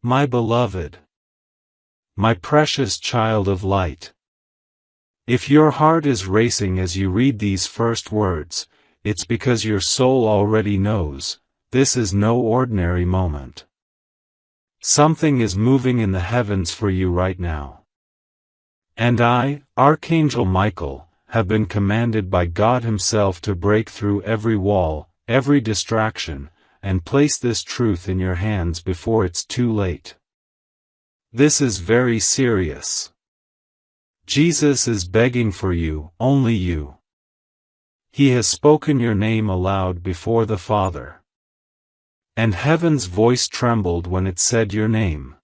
My beloved, my precious child of light. If your heart is racing as you read these first words, it's because your soul already knows, this is no ordinary moment. Something is moving in the heavens for you right now. And I, Archangel Michael, have been commanded by God Himself to break through every wall, every distraction, and place this truth in your hands before it's too late. This is very serious. Jesus is begging for you, only you. He has spoken your name aloud before the Father. And heaven's voice trembled when it said your name.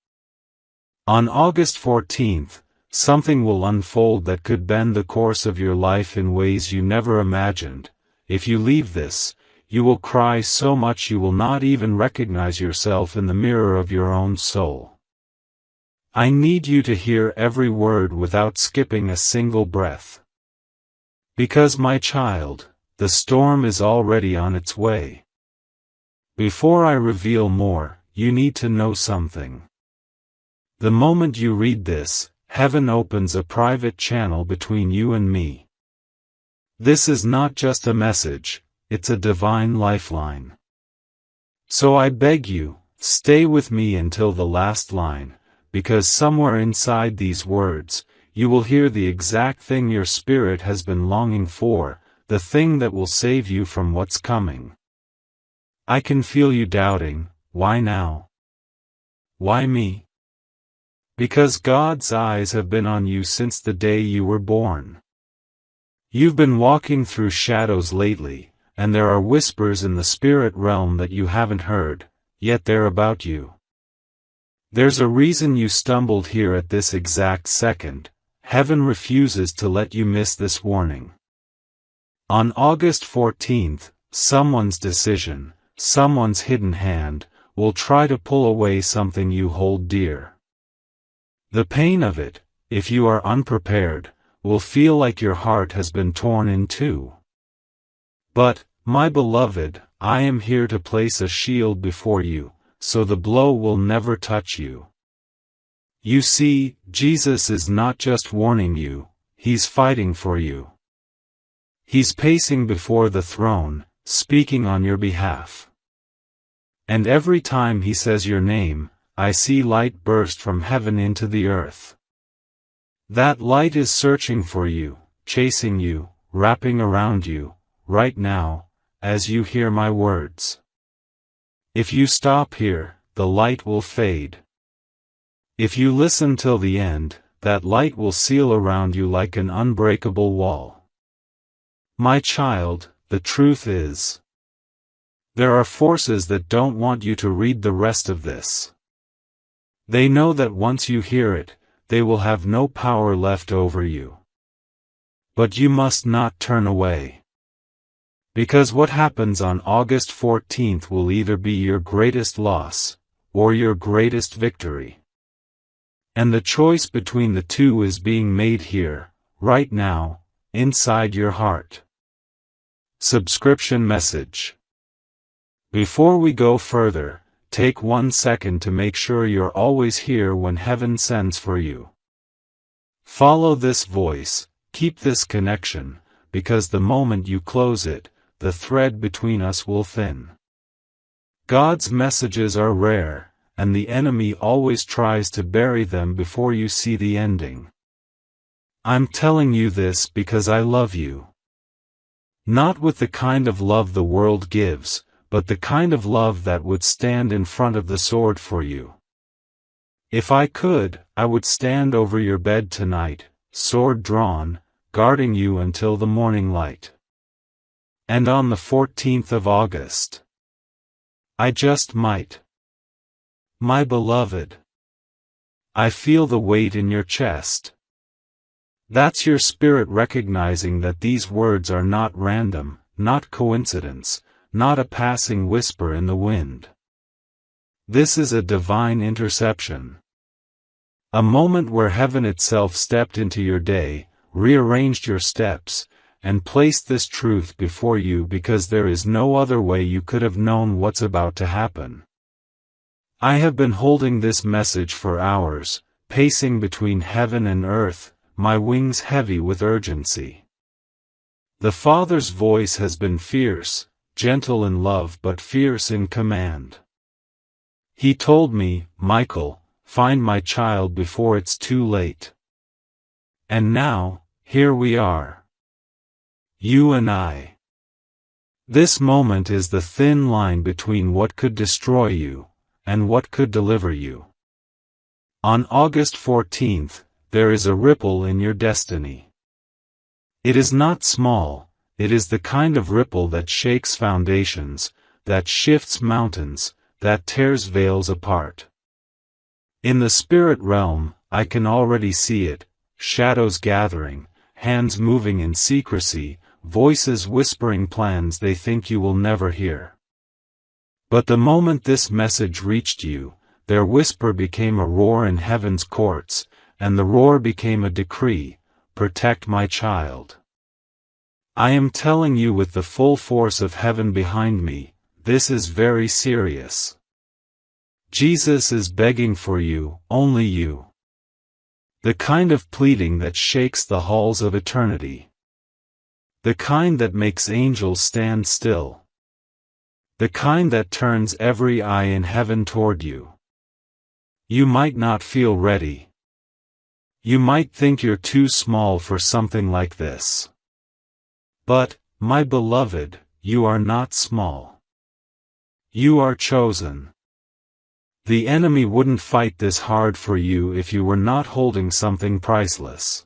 On August 14th, something will unfold that could bend the course of your life in ways you never imagined. If you leave this, you will cry so much you will not even recognize yourself in the mirror of your own soul. I need you to hear every word without skipping a single breath. Because, my child, the storm is already on its way. Before I reveal more, you need to know something. The moment you read this, heaven opens a private channel between you and me. This is not just a message, it's a divine lifeline. So I beg you, stay with me until the last line, because somewhere inside these words, you will hear the exact thing your spirit has been longing for, the thing that will save you from what's coming. I can feel you doubting, why now? Why me? Because God's eyes have been on you since the day you were born. You've been walking through shadows lately, and there are whispers in the spirit realm that you haven't heard, yet they're about you. There's a reason you stumbled here at this exact second. Heaven refuses to let you miss this warning. On August 14th, someone's decision, someone's hidden hand, will try to pull away something you hold dear. The pain of it, if you are unprepared, will feel like your heart has been torn in two. But, my beloved, I am here to place a shield before you, so the blow will never touch you. You see, Jesus is not just warning you, He's fighting for you. He's pacing before the throne, speaking on your behalf. And every time He says your name, I see light burst from heaven into the earth. That light is searching for you, chasing you, wrapping around you, right now, as you hear my words. If you stop here, the light will fade. If you listen till the end, that light will seal around you like an unbreakable wall. My child, the truth is, there are forces that don't want you to read the rest of this. They know that once you hear it, they will have no power left over you. But you must not turn away. Because what happens on August 14th will either be your greatest loss, or your greatest victory. And the choice between the two is being made here, right now, inside your heart. Subscription message. Before we go further, take 1 second to make sure you're always here when heaven sends for you. Follow this voice, keep this connection, because the moment you close it, the thread between us will thin. God's messages are rare, and the enemy always tries to bury them before you see the ending. I'm telling you this because I love you. Not with the kind of love the world gives, but the kind of love that would stand in front of the sword for you. If I could, I would stand over your bed tonight, sword drawn, guarding you until the morning light. And on the 14th of August, I just might. My beloved, I feel the weight in your chest. That's your spirit recognizing that these words are not random, not coincidence, not a passing whisper in the wind. This is a divine interception. A moment where heaven itself stepped into your day, rearranged your steps, and placed this truth before you because there is no other way you could have known what's about to happen. I have been holding this message for hours, pacing between heaven and earth, my wings heavy with urgency. The Father's voice has been fierce, gentle in love but fierce in command. He told me, Michael, find my child before it's too late. And now, here we are. You and I. This moment is the thin line between what could destroy you, and what could deliver you. On August 14th, there is a ripple in your destiny. It is not small, it is the kind of ripple that shakes foundations, that shifts mountains, that tears veils apart. In the spirit realm, I can already see it, shadows gathering, hands moving in secrecy, voices whispering plans they think you will never hear. But the moment this message reached you, their whisper became a roar in heaven's courts, and the roar became a decree, protect my child. I am telling you with the full force of heaven behind me, this is very serious. Jesus is begging for you, only you. The kind of pleading that shakes the halls of eternity. The kind that makes angels stand still. The kind that turns every eye in heaven toward you. You might not feel ready. You might think you're too small for something like this. But, my beloved, you are not small. You are chosen. The enemy wouldn't fight this hard for you if you were not holding something priceless.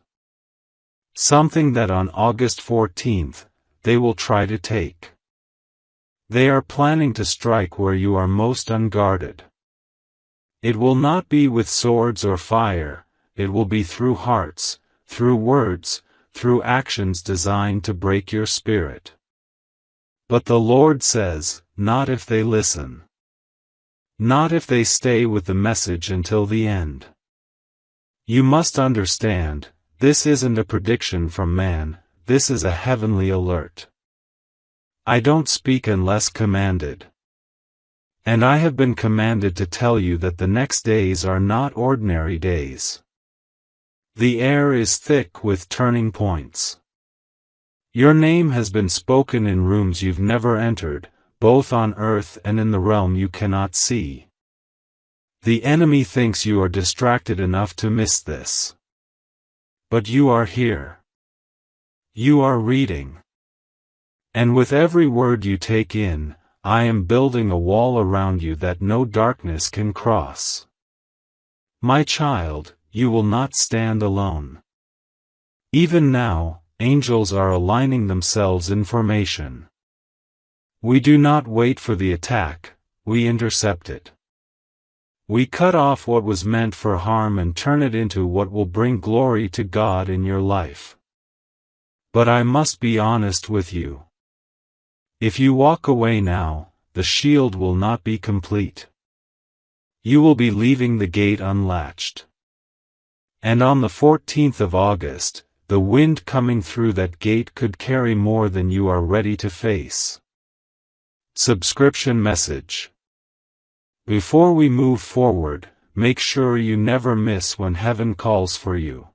Something that on August 14th, they will try to take. They are planning to strike where you are most unguarded. It will not be with swords or fire, it will be through hearts, through words, through actions designed to break your spirit. But the Lord says, not if they listen. Not if they stay with the message until the end. You must understand, this isn't a prediction from man, this is a heavenly alert. I don't speak unless commanded. And I have been commanded to tell you that the next days are not ordinary days. The air is thick with turning points. Your name has been spoken in rooms you've never entered, both on earth and in the realm you cannot see. The enemy thinks you are distracted enough to miss this. But you are here. You are reading. And with every word you take in, I am building a wall around you that no darkness can cross. My child, you will not stand alone. Even now, angels are aligning themselves in formation. We do not wait for the attack, we intercept it. We cut off what was meant for harm and turn it into what will bring glory to God in your life. But I must be honest with you. If you walk away now, the shield will not be complete. You will be leaving the gate unlatched. And on the 14th of August, the wind coming through that gate could carry more than you are ready to face. Subscription message. Before we move forward, make sure you never miss when heaven calls for you.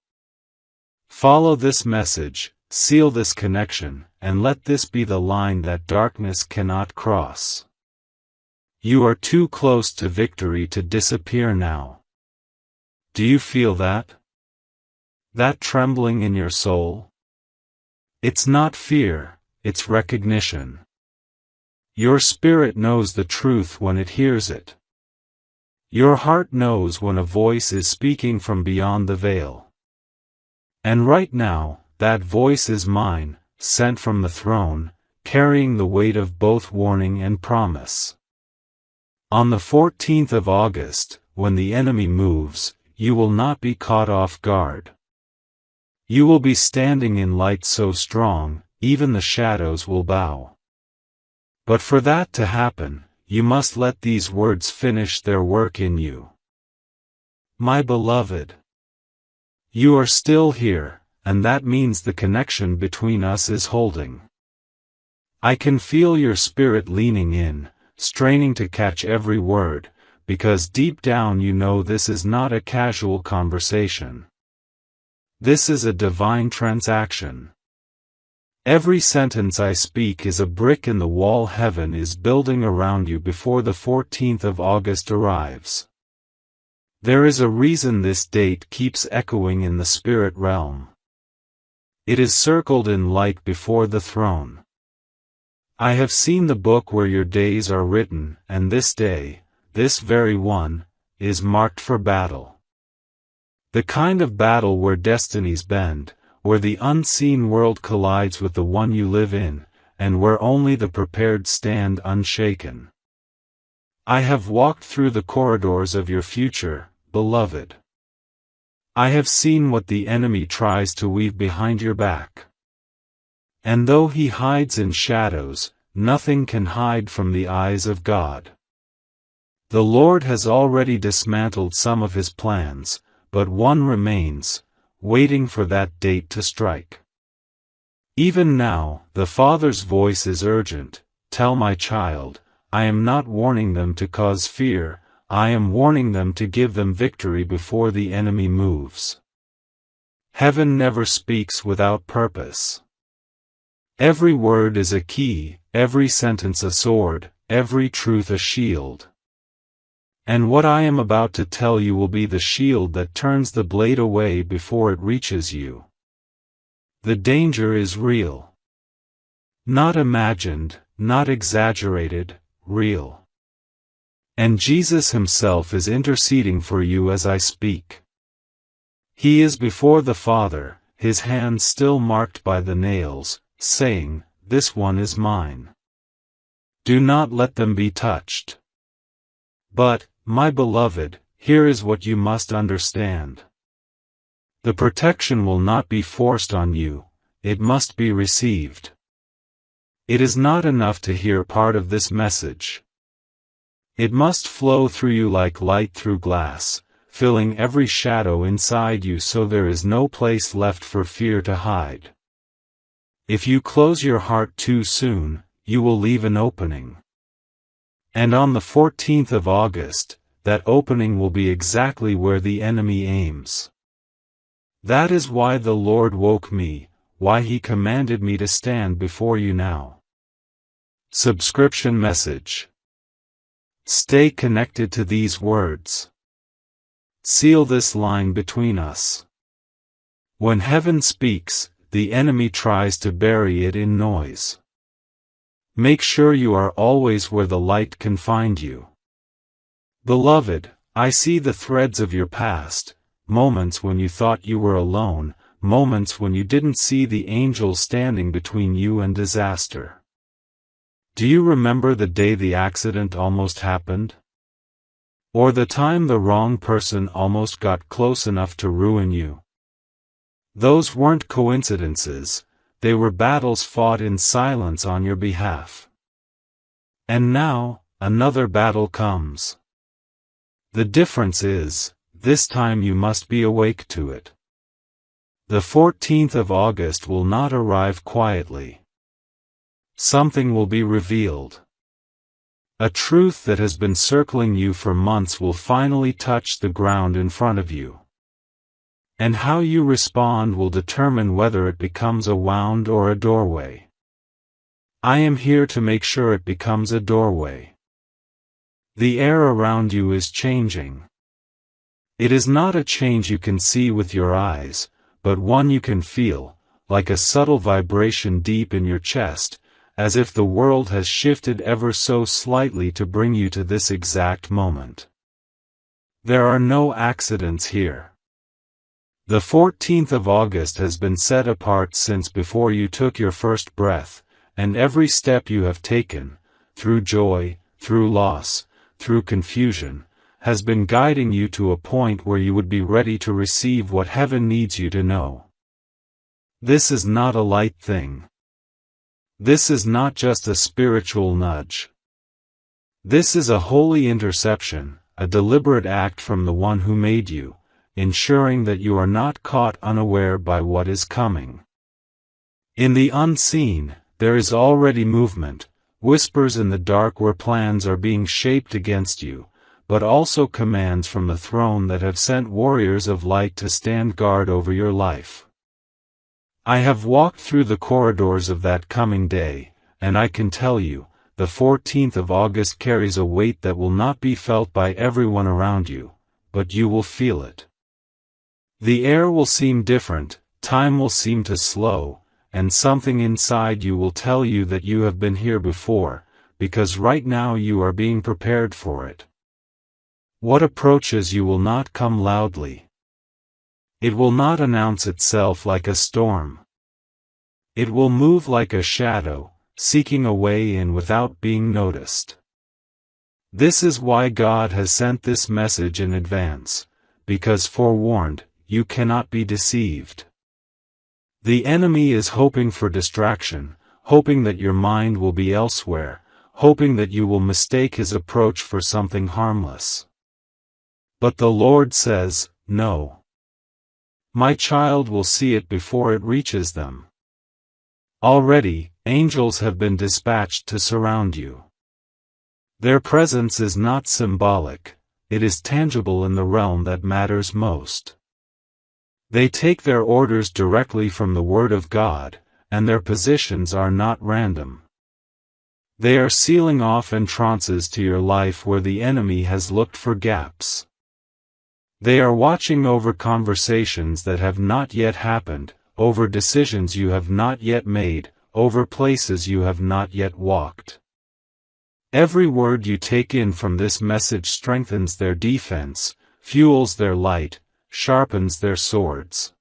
Follow this message, seal this connection, and let this be the line that darkness cannot cross. You are too close to victory to disappear now. Do you feel that? That trembling in your soul? It's not fear, it's recognition. Your spirit knows the truth when it hears it. Your heart knows when a voice is speaking from beyond the veil. And right now, that voice is mine, sent from the throne, carrying the weight of both warning and promise. On the 14th of August, when the enemy moves, you will not be caught off guard. You will be standing in light so strong, even the shadows will bow. But for that to happen, you must let these words finish their work in you. My beloved, you are still here, and that means the connection between us is holding. I can feel your spirit leaning in, straining to catch every word, because deep down you know this is not a casual conversation. This is a divine transaction. Every sentence I speak is a brick in the wall heaven is building around you before the 14th of August arrives. There is a reason this date keeps echoing in the spirit realm. It is circled in light before the throne. I have seen the book where your days are written, and this day, this very one, is marked for battle. The kind of battle where destinies bend, where the unseen world collides with the one you live in, and where only the prepared stand unshaken. I have walked through the corridors of your future, beloved. I have seen what the enemy tries to weave behind your back. And though he hides in shadows, nothing can hide from the eyes of God. The Lord has already dismantled some of his plans, but one remains, waiting for that date to strike. Even now, the Father's voice is urgent. Tell my child, I am not warning them to cause fear, I am warning them to give them victory before the enemy moves. Heaven never speaks without purpose. Every word is a key, every sentence a sword, every truth a shield. And what I am about to tell you will be the shield that turns the blade away before it reaches you. The danger is real. Not imagined, not exaggerated, real. And Jesus himself is interceding for you as I speak. He is before the Father, his hands still marked by the nails, saying, "This one is mine. Do not let them be touched." But, my beloved, here is what you must understand. The protection will not be forced on you, it must be received. It is not enough to hear part of this message. It must flow through you like light through glass, filling every shadow inside you so there is no place left for fear to hide. If you close your heart too soon, you will leave an opening. And on the 14th of August, that opening will be exactly where the enemy aims. That is why the Lord woke me, why he commanded me to stand before you now. Subscription message. Stay connected to these words. Seal this line between us. When heaven speaks, the enemy tries to bury it in noise. Make sure you are always where the light can find you. Beloved, I see the threads of your past, moments when you thought you were alone, moments when you didn't see the angel standing between you and disaster. Do you remember the day the accident almost happened? Or the time the wrong person almost got close enough to ruin you? Those weren't coincidences, they were battles fought in silence on your behalf. And now, another battle comes. The difference is, this time you must be awake to it. The 14th of August will not arrive quietly. Something will be revealed. A truth that has been circling you for months will finally touch the ground in front of you. And how you respond will determine whether it becomes a wound or a doorway. I am here to make sure it becomes a doorway. The air around you is changing. It is not a change you can see with your eyes, but one you can feel, like a subtle vibration deep in your chest, as if the world has shifted ever so slightly to bring you to this exact moment. There are no accidents here. The 14th of August has been set apart since before you took your first breath, and every step you have taken, through joy, through loss, through confusion, has been guiding you to a point where you would be ready to receive what heaven needs you to know. This is not a light thing. This is not just a spiritual nudge. This is a holy interception, a deliberate act from the one who made you, ensuring that you are not caught unaware by what is coming. In the unseen, there is already movement, whispers in the dark where plans are being shaped against you, but also commands from the throne that have sent warriors of light to stand guard over your life. I have walked through the corridors of that coming day, and I can tell you, the 14th of August carries a weight that will not be felt by everyone around you, but you will feel it. The air will seem different, time will seem to slow, and something inside you will tell you that you have been here before, because right now you are being prepared for it. What approaches you will not come loudly. It will not announce itself like a storm. It will move like a shadow, seeking a way in without being noticed. This is why God has sent this message in advance, because forewarned, you cannot be deceived. The enemy is hoping for distraction, hoping that your mind will be elsewhere, hoping that you will mistake his approach for something harmless. But the Lord says, no. My child will see it before it reaches them. Already, angels have been dispatched to surround you. Their presence is not symbolic, it is tangible in the realm that matters most. They take their orders directly from the Word of God, and their positions are not random. They are sealing off entrances to your life where the enemy has looked for gaps. They are watching over conversations that have not yet happened, over decisions you have not yet made, over places you have not yet walked. Every word you take in from this message strengthens their defense, fuels their light, sharpens their swords.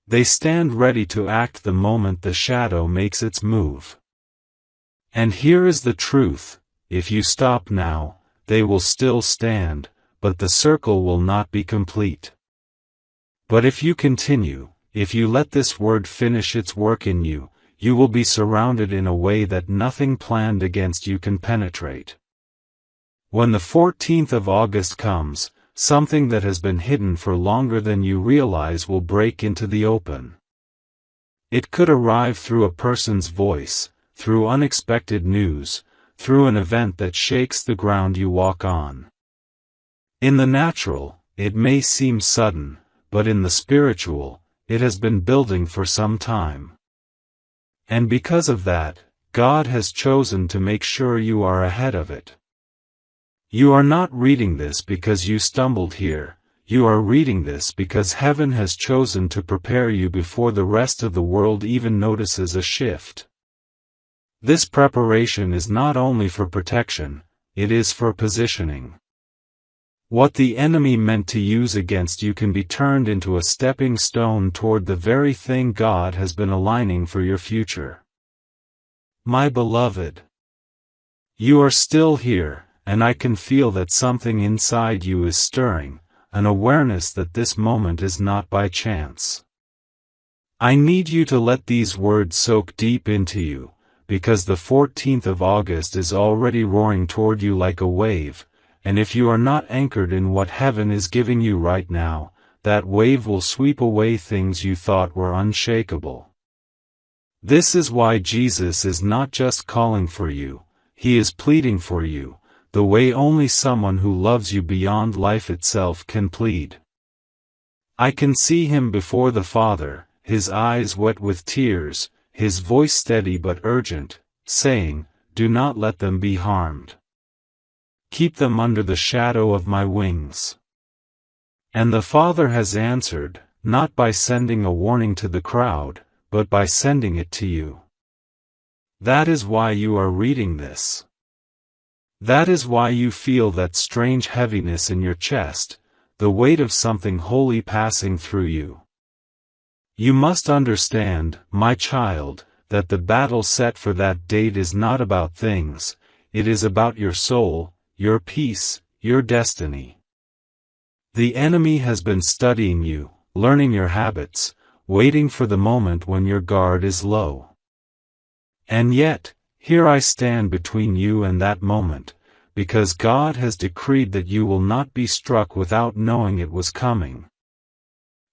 They stand ready to act the moment the shadow makes its move. And here is the truth, if you stop now, they will still stand, but the circle will not be complete. But if you continue, if you let this word finish its work in you, you will be surrounded in a way that nothing planned against you can penetrate. When the 14th of August comes, something that has been hidden for longer than you realize will break into the open. It could arrive through a person's voice, through unexpected news, through an event that shakes the ground you walk on. In the natural, it may seem sudden, but in the spiritual, it has been building for some time. And because of that, God has chosen to make sure you are ahead of it. You are not reading this because you stumbled here, you are reading this because heaven has chosen to prepare you before the rest of the world even notices a shift. This preparation is not only for protection, it is for positioning. What the enemy meant to use against you can be turned into a stepping stone toward the very thing God has been aligning for your future. My beloved, you are still here, and I can feel that something inside you is stirring, an awareness that this moment is not by chance. I need you to let these words soak deep into you, because the 14th of August is already roaring toward you like a wave. And if you are not anchored in what heaven is giving you right now, that wave will sweep away things you thought were unshakable. This is why Jesus is not just calling for you, he is pleading for you, the way only someone who loves you beyond life itself can plead. I can see him before the Father, his eyes wet with tears, his voice steady but urgent, saying, "Do not let them be harmed. Keep them under the shadow of my wings." And the Father has answered, not by sending a warning to the crowd, but by sending it to you. That is why you are reading this. That is why you feel that strange heaviness in your chest, the weight of something holy passing through you. You must understand, my child, that the battle set for that date is not about things, it is about your soul, your peace, your destiny. The enemy has been studying you, learning your habits, waiting for the moment when your guard is low. And yet, here I stand between you and that moment, because God has decreed that you will not be struck without knowing it was coming.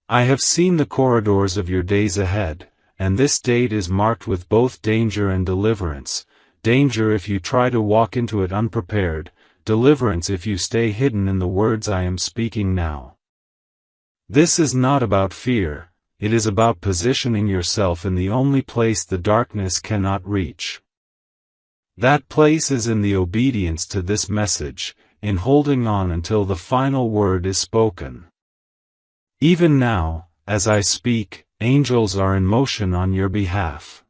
I have seen the corridors of your days ahead, and this date is marked with both danger and deliverance, danger if you try to walk into it unprepared, deliverance if you stay hidden in the words I am speaking now. This is not about fear, it is about positioning yourself in the only place the darkness cannot reach. That place is in the obedience to this message, in holding on until the final word is spoken. Even now, as I speak, angels are in motion on your behalf.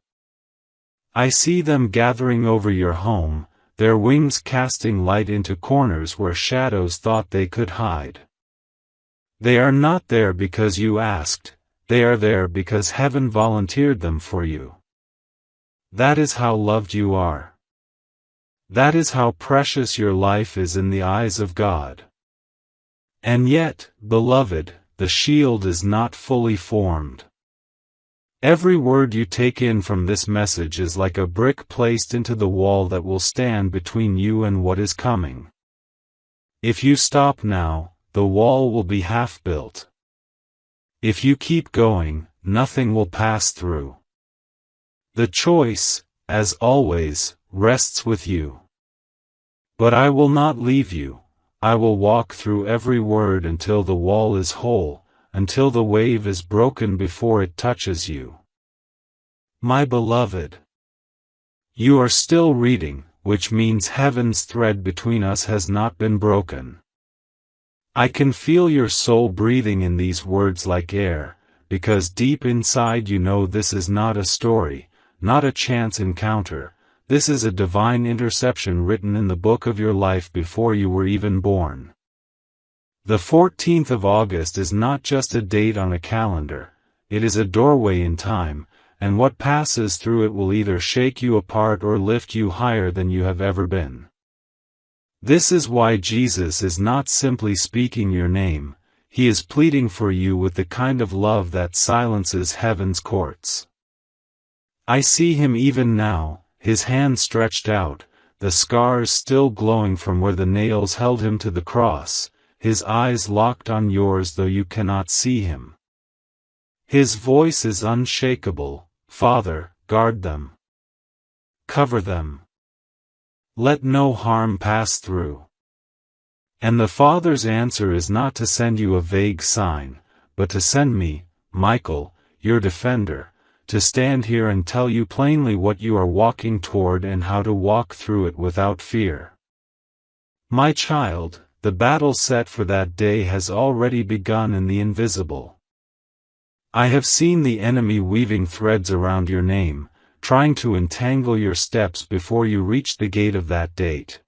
I see them gathering over your home, their wings casting light into corners where shadows thought they could hide. They are not there because you asked, they are there because heaven volunteered them for you. That is how loved you are. That is how precious your life is in the eyes of God. And yet, beloved, the shield is not fully formed. Every word you take in from this message is like a brick placed into the wall that will stand between you and what is coming. If you stop now, the wall will be half built. If you keep going, nothing will pass through. The choice, as always, rests with you. But I will not leave you, I will walk through every word until the wall is whole, until the wave is broken before it touches you. My beloved, you are still reading, which means heaven's thread between us has not been broken. I can feel your soul breathing in these words like air, because deep inside you know this is not a story, not a chance encounter, this is a divine interception written in the book of your life before you were even born. The 14th of August is not just a date on a calendar, it is a doorway in time, and what passes through it will either shake you apart or lift you higher than you have ever been. This is why Jesus is not simply speaking your name, he is pleading for you with the kind of love that silences heaven's courts. I see him even now, his hand stretched out, the scars still glowing from where the nails held him to the cross, his eyes locked on yours though you cannot see him. His voice is unshakable, Father, guard them. Cover them. Let no harm pass through. And the Father's answer is not to send you a vague sign, but to send me, Michael, your defender, to stand here and tell you plainly what you are walking toward and how to walk through it without fear. My child, the battle set for that day has already begun in the invisible. I have seen the enemy weaving threads around your name, trying to entangle your steps before you reach the gate of that date.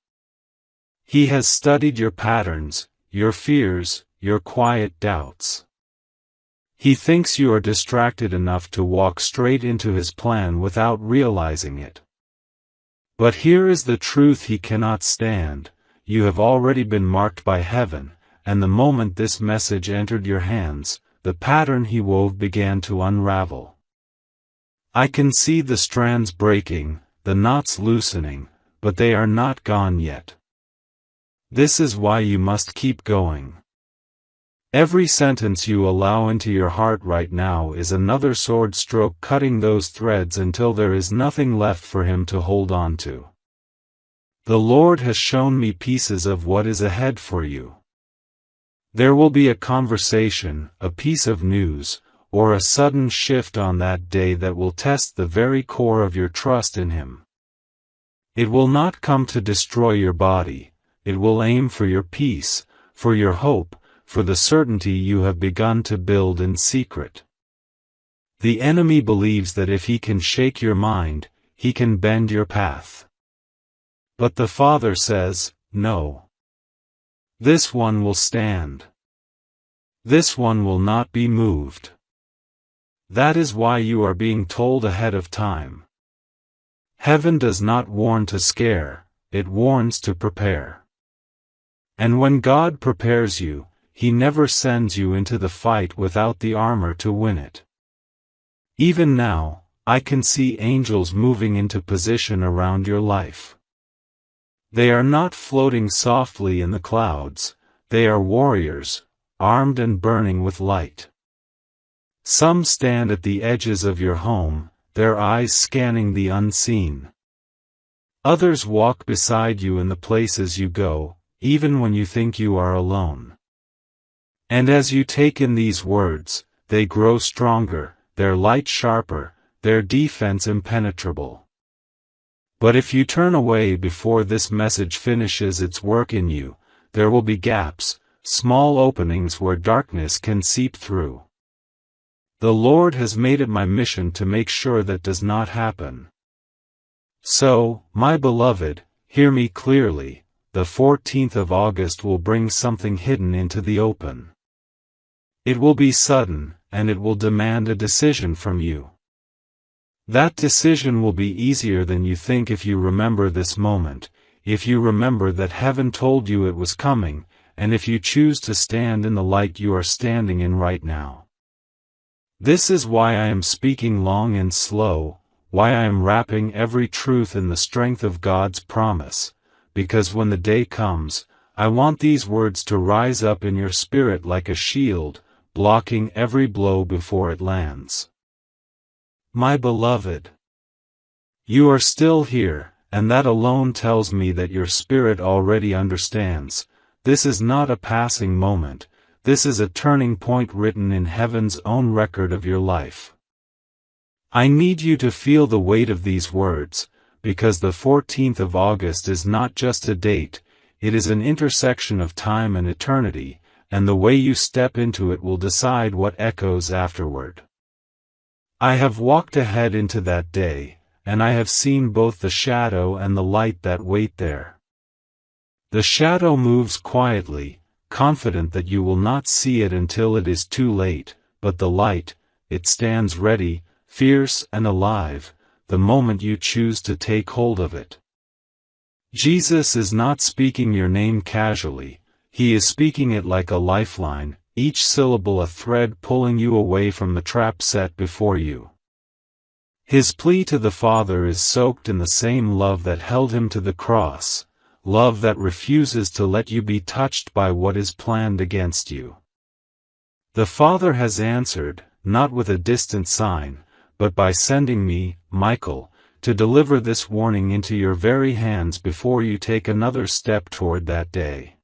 He has studied your patterns, your fears, your quiet doubts. He thinks you are distracted enough to walk straight into his plan without realizing it. But here is the truth he cannot stand, you have already been marked by heaven, and the moment this message entered your hands, the pattern he wove began to unravel. I can see the strands breaking, the knots loosening, but they are not gone yet. This is why you must keep going. Every sentence you allow into your heart right now is another sword stroke cutting those threads until there is nothing left for him to hold on to. The Lord has shown me pieces of what is ahead for you. There will be a conversation, a piece of news, or a sudden shift on that day that will test the very core of your trust in him. It will not come to destroy your body, it will aim for your peace, for your hope, for the certainty you have begun to build in secret. The enemy believes that if he can shake your mind, he can bend your path. But the Father says, no. This one will stand. This one will not be moved. That is why you are being told ahead of time. Heaven does not warn to scare, it warns to prepare. And when God prepares you, he never sends you into the fight without the armor to win it. Even now, I can see angels moving into position around your life. They are not floating softly in the clouds, they are warriors, armed and burning with light. Some stand at the edges of your home, their eyes scanning the unseen. Others walk beside you in the places you go, even when you think you are alone. And as you take in these words, they grow stronger, their light sharper, their defense impenetrable. But if you turn away before this message finishes its work in you, there will be gaps, small openings where darkness can seep through. The Lord has made it my mission to make sure that does not happen. So, my beloved, hear me clearly, the 14th of August will bring something hidden into the open. It will be sudden, and it will demand a decision from you. That decision will be easier than you think if you remember this moment, if you remember that heaven told you it was coming, and if you choose to stand in the light you are standing in right now. This is why I am speaking long and slow, why I am wrapping every truth in the strength of God's promise, because when the day comes, I want these words to rise up in your spirit like a shield, blocking every blow before it lands. My beloved, you are still here, and that alone tells me that your spirit already understands. This is not a passing moment, this is a turning point written in heaven's own record of your life. I need you to feel the weight of these words, because the 14th of August is not just a date, it is an intersection of time and eternity, and the way you step into it will decide what echoes afterward. I have walked ahead into that day, and I have seen both the shadow and the light that wait there. The shadow moves quietly, confident that you will not see it until it is too late, but the light, it stands ready, fierce and alive, the moment you choose to take hold of it. Jesus is not speaking your name casually, he is speaking it like a lifeline, each syllable a thread pulling you away from the trap set before you. His plea to the Father is soaked in the same love that held him to the cross, love that refuses to let you be touched by what is planned against you. The Father has answered, not with a distant sign, but by sending me, Michael, to deliver this warning into your very hands before you take another step toward that day.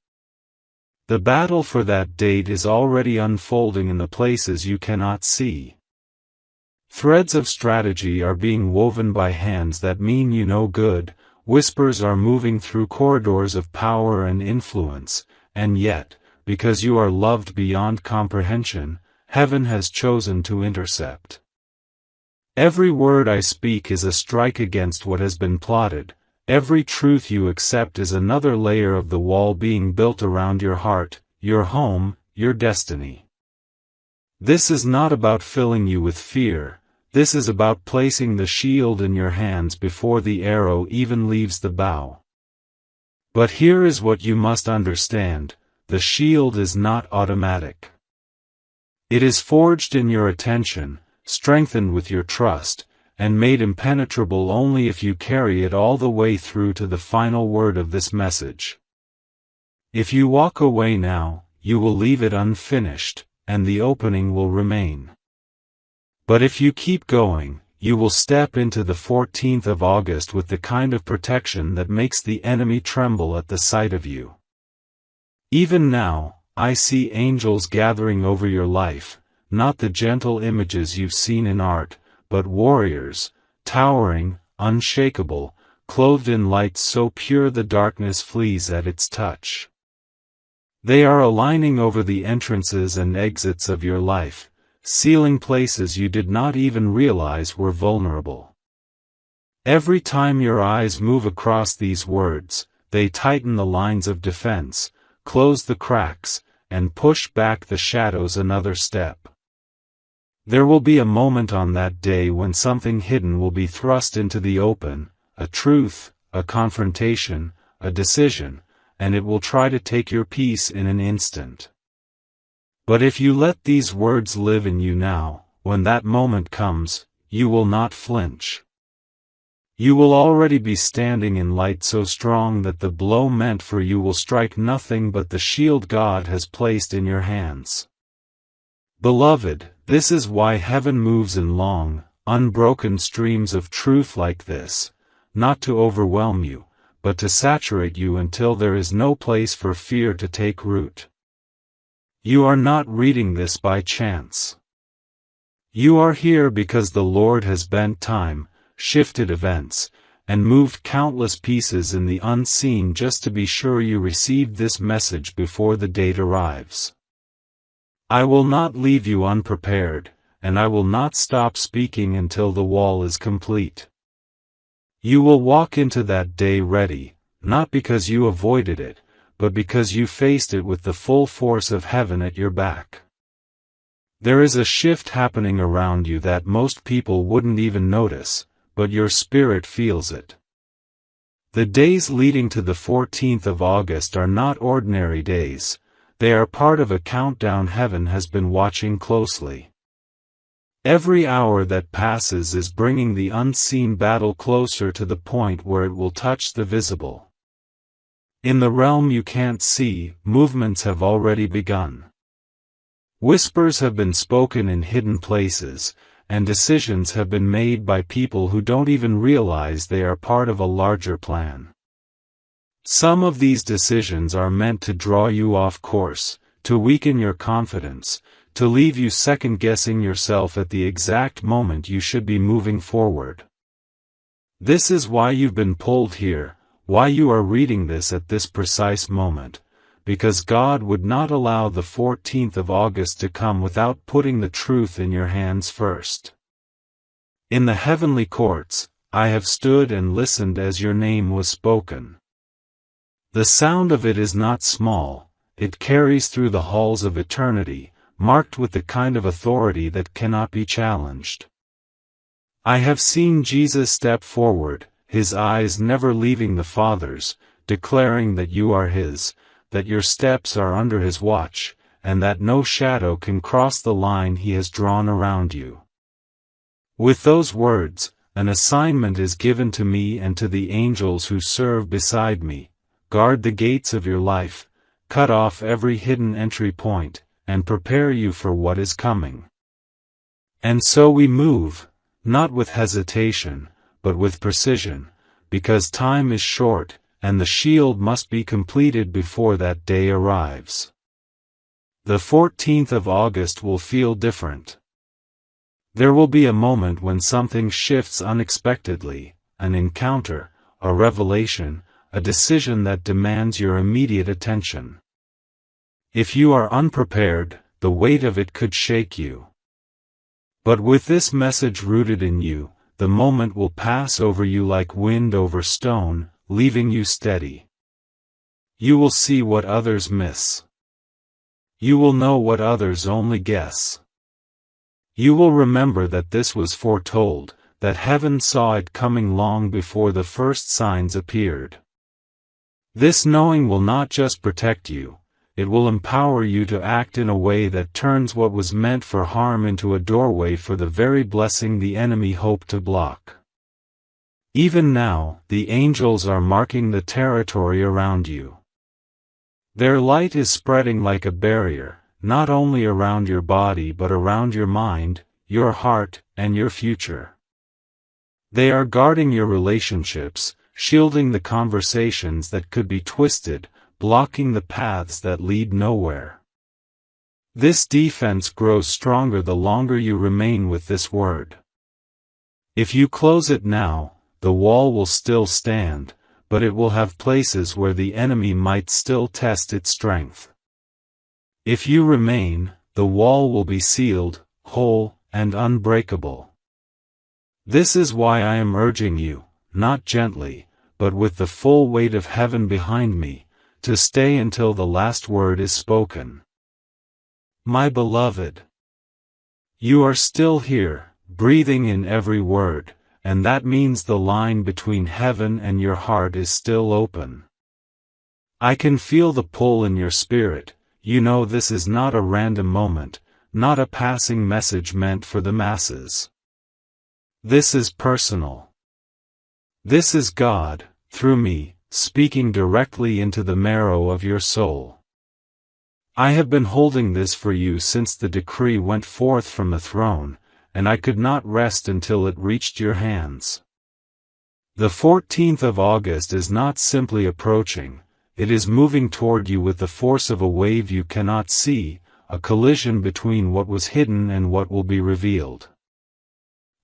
The battle for that date is already unfolding in the places you cannot see. Threads of strategy are being woven by hands that mean you no good, whispers are moving through corridors of power and influence, and yet, because you are loved beyond comprehension, heaven has chosen to intercept. Every word I speak is a strike against what has been plotted. Every truth you accept is another layer of the wall being built around your heart, your home, your destiny. This is not about filling you with fear, this is about placing the shield in your hands before the arrow even leaves the bow. But here is what you must understand, the shield is not automatic. It is forged in your attention, strengthened with your trust, and made impenetrable only if you carry it all the way through to the final word of this message. If you walk away now, you will leave it unfinished, and the opening will remain. But if you keep going, you will step into the 14th of August with the kind of protection that makes the enemy tremble at the sight of you. Even now, I see angels gathering over your life, not the gentle images you've seen in art, but warriors, towering, unshakable, clothed in light so pure the darkness flees at its touch. They are aligning over the entrances and exits of your life, sealing places you did not even realize were vulnerable. Every time your eyes move across these words, they tighten the lines of defense, close the cracks, and push back the shadows another step. There will be a moment on that day when something hidden will be thrust into the open, a truth, a confrontation, a decision, and it will try to take your peace in an instant. But if you let these words live in you now, when that moment comes, you will not flinch. You will already be standing in light so strong that the blow meant for you will strike nothing but the shield God has placed in your hands. Beloved, this is why heaven moves in long, unbroken streams of truth like this, not to overwhelm you, but to saturate you until there is no place for fear to take root. You are not reading this by chance. You are here because the Lord has bent time, shifted events, and moved countless pieces in the unseen just to be sure you received this message before the date arrives. I will not leave you unprepared, and I will not stop speaking until the wall is complete. You will walk into that day ready, not because you avoided it, but because you faced it with the full force of heaven at your back. There is a shift happening around you that most people wouldn't even notice, but your spirit feels it. The days leading to the 14th of August are not ordinary days, they are part of a countdown heaven has been watching closely. Every hour that passes is bringing the unseen battle closer to the point where it will touch the visible. In the realm you can't see, movements have already begun. Whispers have been spoken in hidden places, and decisions have been made by people who don't even realize they are part of a larger plan. Some of these decisions are meant to draw you off course, to weaken your confidence, to leave you second-guessing yourself at the exact moment you should be moving forward. This is why you've been pulled here, why you are reading this at this precise moment, because God would not allow the 14th of August to come without putting the truth in your hands first. In the heavenly courts, I have stood and listened as your name was spoken. The sound of it is not small, it carries through the halls of eternity, marked with the kind of authority that cannot be challenged. I have seen Jesus step forward, his eyes never leaving the Father's, declaring that you are his, that your steps are under his watch, and that no shadow can cross the line he has drawn around you. With those words, an assignment is given to me and to the angels who serve beside me: guard the gates of your life, cut off every hidden entry point, and prepare you for what is coming. And so we move, not with hesitation, but with precision, because time is short, and the shield must be completed before that day arrives. The 14th of August will feel different. There will be a moment when something shifts unexpectedly, an encounter, a revelation, a decision that demands your immediate attention. If you are unprepared, the weight of it could shake you. But with this message rooted in you, the moment will pass over you like wind over stone, leaving you steady. You will see what others miss. You will know what others only guess. You will remember that this was foretold, that heaven saw it coming long before the first signs appeared. This knowing will not just protect you, it will empower you to act in a way that turns what was meant for harm into a doorway for the very blessing the enemy hoped to block. Even now, the angels are marking the territory around you. Their light is spreading like a barrier, not only around your body but around your mind, your heart, and your future. They are guarding your relationships, shielding the conversations that could be twisted, blocking the paths that lead nowhere. This defense grows stronger the longer you remain with this word. If you close it now, the wall will still stand, but it will have places where the enemy might still test its strength. If you remain, the wall will be sealed, whole, and unbreakable. This is why I am urging you, not gently, but with the full weight of heaven behind me, to stay until the last word is spoken. My beloved, you are still here, breathing in every word, and that means the line between heaven and your heart is still open. I can feel the pull in your spirit. You know this is not a random moment, not a passing message meant for the masses. This is personal. This is God, through me, speaking directly into the marrow of your soul. I have been holding this for you since the decree went forth from the throne, and I could not rest until it reached your hands. The 14th of August is not simply approaching, it is moving toward you with the force of a wave you cannot see, a collision between what was hidden and what will be revealed.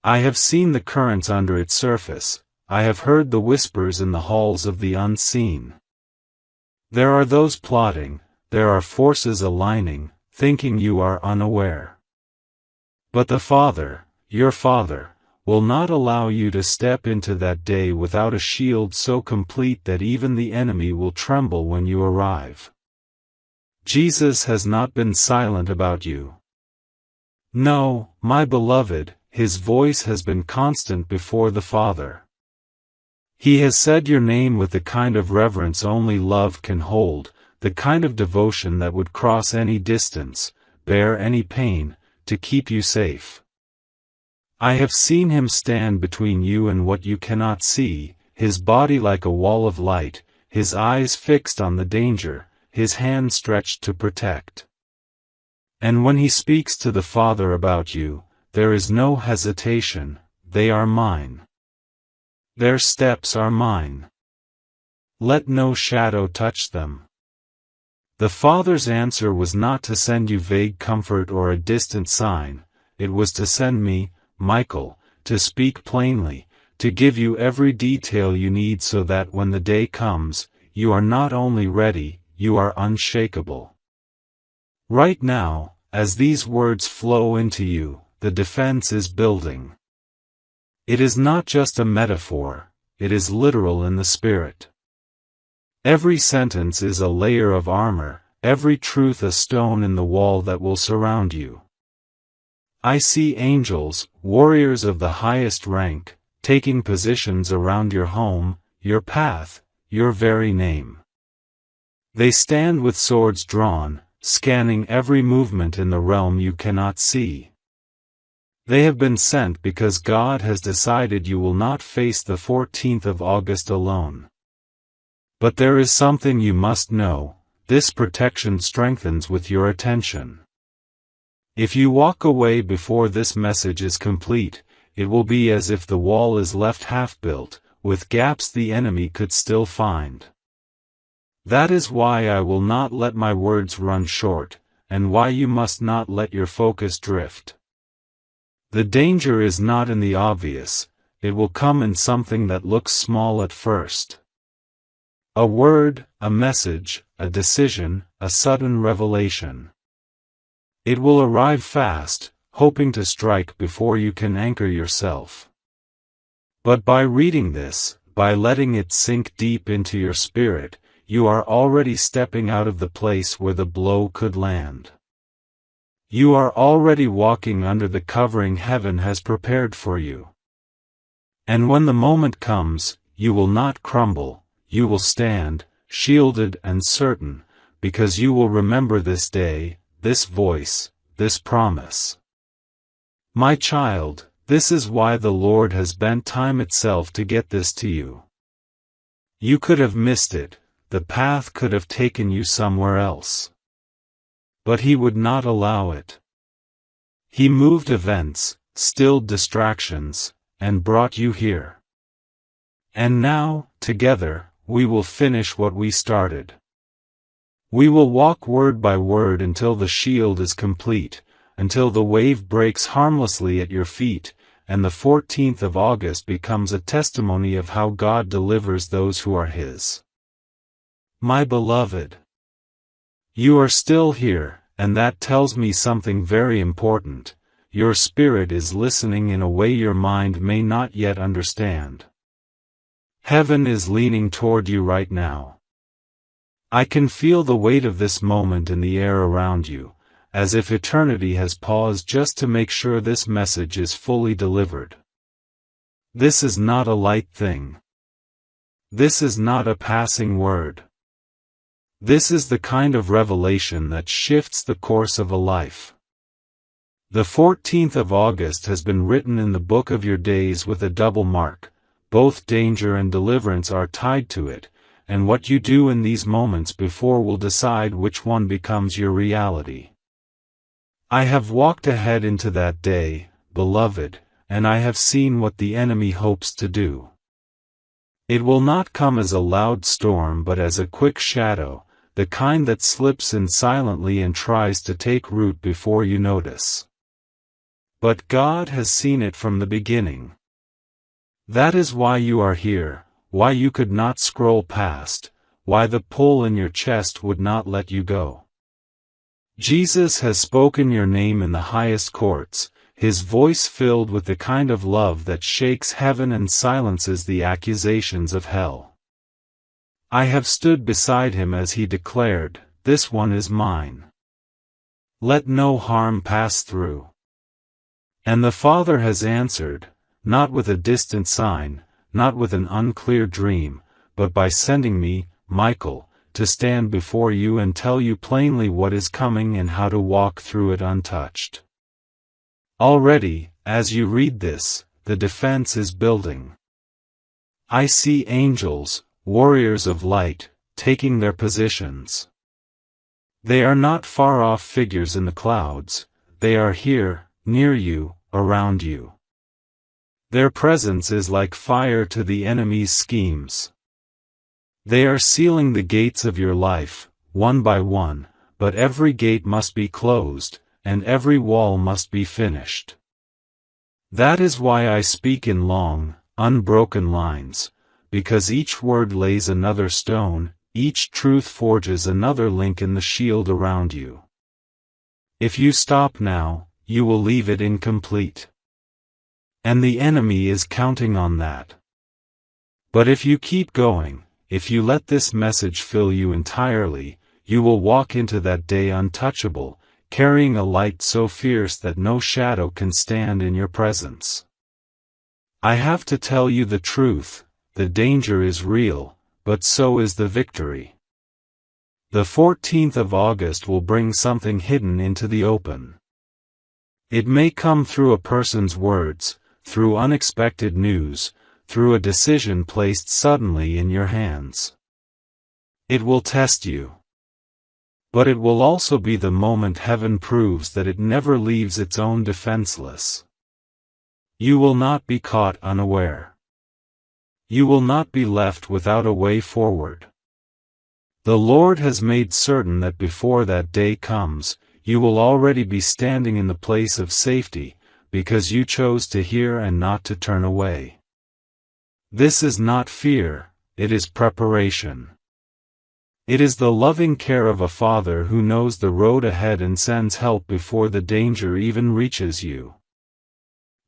I have seen the currents under its surface, I have heard the whispers in the halls of the unseen. There are those plotting, there are forces aligning, thinking you are unaware. But the Father, your Father, will not allow you to step into that day without a shield so complete that even the enemy will tremble when you arrive. Jesus has not been silent about you. No, my beloved, his voice has been constant before the Father. He has said your name with the kind of reverence only love can hold, the kind of devotion that would cross any distance, bear any pain, to keep you safe. I have seen him stand between you and what you cannot see, his body like a wall of light, his eyes fixed on the danger, his hand stretched to protect. And when he speaks to the Father about you, there is no hesitation, they are mine. Their steps are mine. Let no shadow touch them. The Father's answer was not to send you vague comfort or a distant sign, it was to send me, Michael, to speak plainly, to give you every detail you need so that when the day comes, you are not only ready, you are unshakable. Right now, as these words flow into you, the defense is building. It is not just a metaphor, it is literal in the spirit. Every sentence is a layer of armor, every truth a stone in the wall that will surround you. I see angels, warriors of the highest rank, taking positions around your home, your path, your very name. They stand with swords drawn, scanning every movement in the realm you cannot see. They have been sent because God has decided you will not face the 14th of August alone. But there is something you must know, this protection strengthens with your attention. If you walk away before this message is complete, it will be as if the wall is left half-built, with gaps the enemy could still find. That is why I will not let my words run short, and why you must not let your focus drift. The danger is not in the obvious, it will come in something that looks small at first. A word, a message, a decision, a sudden revelation. It will arrive fast, hoping to strike before you can anchor yourself. But by reading this, by letting it sink deep into your spirit, you are already stepping out of the place where the blow could land. You are already walking under the covering heaven has prepared for you. And when the moment comes, you will not crumble, you will stand, shielded and certain, because you will remember this day, this voice, this promise. My child, this is why the Lord has bent time itself to get this to you. You could have missed it, the path could have taken you somewhere else. But He would not allow it. He moved events, stilled distractions, and brought you here. And now, together, we will finish what we started. We will walk word by word until the shield is complete, until the wave breaks harmlessly at your feet, and the 14th of August becomes a testimony of how God delivers those who are His. My beloved, you are still here, and that tells me something very important. Your spirit is listening in a way your mind may not yet understand. Heaven is leaning toward you right now. I can feel the weight of this moment in the air around you, as if eternity has paused just to make sure this message is fully delivered. This is not a light thing. This is not a passing word. This is the kind of revelation that shifts the course of a life. The 14th of August has been written in the book of your days with a double mark. Both danger and deliverance are tied to it, and what you do in these moments before will decide which one becomes your reality. I have walked ahead into that day, beloved, and I have seen what the enemy hopes to do. It will not come as a loud storm but as a quick shadow, the kind that slips in silently and tries to take root before you notice. But God has seen it from the beginning. That is why you are here, why you could not scroll past, why the pull in your chest would not let you go. Jesus has spoken your name in the highest courts, his voice filled with the kind of love that shakes heaven and silences the accusations of hell. I have stood beside him as he declared, "This one is mine. Let no harm pass through." And the Father has answered, not with a distant sign, not with an unclear dream, but by sending me, Michael, to stand before you and tell you plainly what is coming and how to walk through it untouched. Already, as you read this, the defense is building. I see angels, warriors of light, taking their positions. They are not far-off figures in the clouds, they are here, near you, around you. Their presence is like fire to the enemy's schemes. They are sealing the gates of your life, one by one, but every gate must be closed, and every wall must be finished. That is why I speak in long, unbroken lines, because each word lays another stone, each truth forges another link in the shield around you. If you stop now, you will leave it incomplete. And the enemy is counting on that. But if you keep going, if you let this message fill you entirely, you will walk into that day untouchable, carrying a light so fierce that no shadow can stand in your presence. I have to tell you the truth, the danger is real, but so is the victory. The 14th of August will bring something hidden into the open. It may come through a person's words, through unexpected news, through a decision placed suddenly in your hands. It will test you. But it will also be the moment heaven proves that it never leaves its own defenseless. You will not be caught unaware. You will not be left without a way forward. The Lord has made certain that before that day comes, you will already be standing in the place of safety, because you chose to hear and not to turn away. This is not fear, it is preparation. It is the loving care of a father who knows the road ahead and sends help before the danger even reaches you.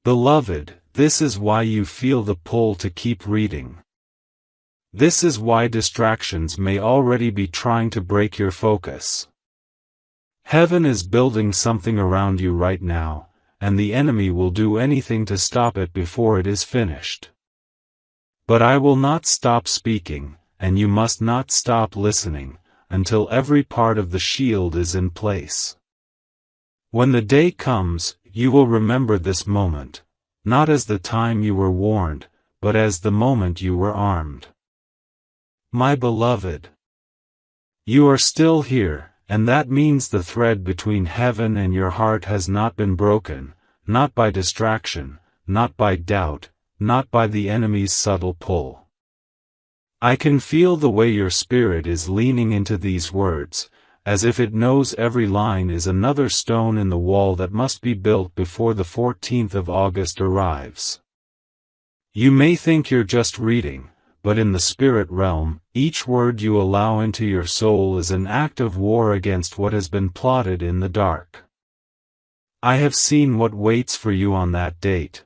Beloved, this is why you feel the pull to keep reading. This is why distractions may already be trying to break your focus. Heaven is building something around you right now, and the enemy will do anything to stop it before it is finished. But I will not stop speaking, and you must not stop listening, until every part of the shield is in place. When the day comes, you will remember this moment, not as the time you were warned, but as the moment you were armed. My beloved, you are still here, and that means the thread between heaven and your heart has not been broken, not by distraction, not by doubt, not by the enemy's subtle pull. I can feel the way your spirit is leaning into these words, as if it knows every line is another stone in the wall that must be built before the 14th of August arrives. You may think you're just reading, but in the spirit realm, each word you allow into your soul is an act of war against what has been plotted in the dark. I have seen what waits for you on that date.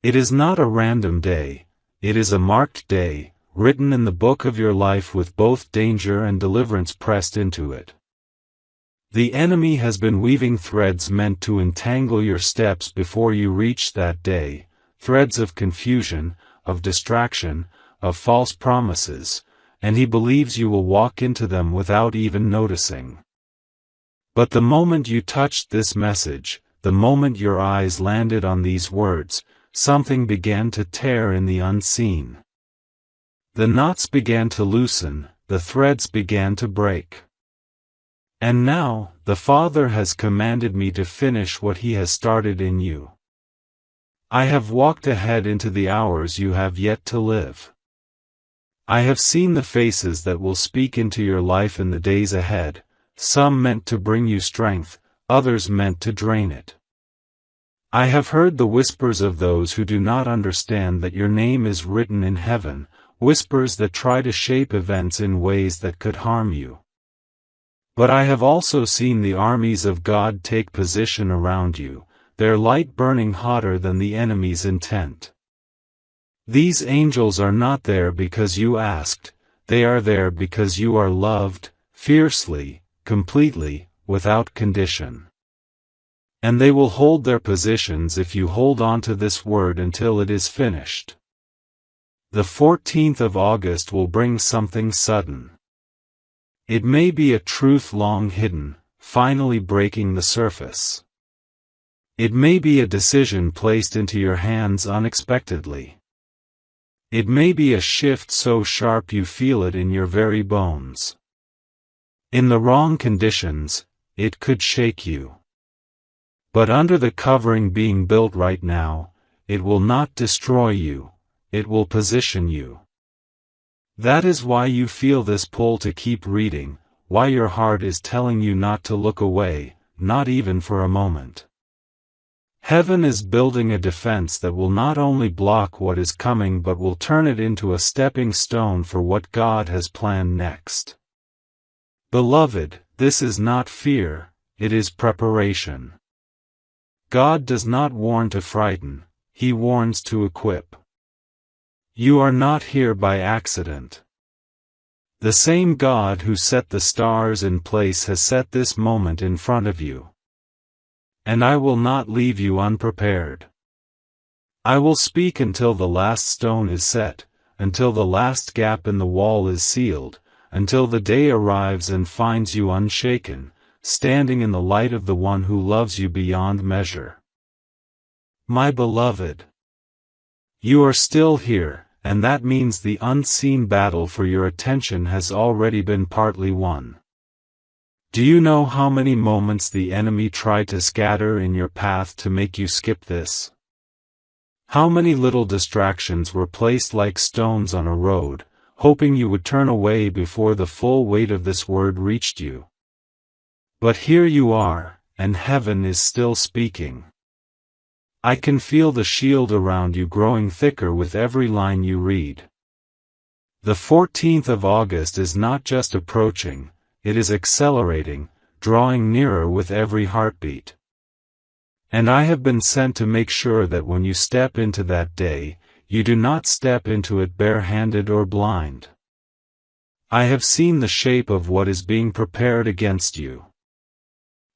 It is not a random day, it is a marked day, written in the book of your life with both danger and deliverance pressed into it. The enemy has been weaving threads meant to entangle your steps before you reach that day, threads of confusion, of distraction, of false promises, and he believes you will walk into them without even noticing. But the moment you touched this message, the moment your eyes landed on these words, something began to tear in the unseen. The knots began to loosen, the threads began to break. And now, the Father has commanded me to finish what He has started in you. I have walked ahead into the hours you have yet to live. I have seen the faces that will speak into your life in the days ahead, some meant to bring you strength, others meant to drain it. I have heard the whispers of those who do not understand that your name is written in heaven, whispers that try to shape events in ways that could harm you. But I have also seen the armies of God take position around you, their light burning hotter than the enemy's intent. These angels are not there because you asked, they are there because you are loved, fiercely, completely, without condition. And they will hold their positions if you hold on to this word until it is finished. The 14th of August will bring something sudden. It may be a truth long hidden, finally breaking the surface. It may be a decision placed into your hands unexpectedly. It may be a shift so sharp you feel it in your very bones. In the wrong conditions, it could shake you. But under the covering being built right now, it will not destroy you, it will position you. That is why you feel this pull to keep reading, why your heart is telling you not to look away, not even for a moment. Heaven is building a defense that will not only block what is coming but will turn it into a stepping stone for what God has planned next. Beloved, this is not fear, it is preparation. God does not warn to frighten, He warns to equip. You are not here by accident. The same God who set the stars in place has set this moment in front of you. And I will not leave you unprepared. I will speak until the last stone is set, until the last gap in the wall is sealed, until the day arrives and finds you unshaken, standing in the light of the one who loves you beyond measure. My beloved, you are still here, and that means the unseen battle for your attention has already been partly won. Do you know how many moments the enemy tried to scatter in your path to make you skip this? How many little distractions were placed like stones on a road, hoping you would turn away before the full weight of this word reached you? But here you are, and heaven is still speaking. I can feel the shield around you growing thicker with every line you read. The 14th of August is not just approaching, it is accelerating, drawing nearer with every heartbeat. And I have been sent to make sure that when you step into that day, you do not step into it barehanded or blind. I have seen the shape of what is being prepared against you.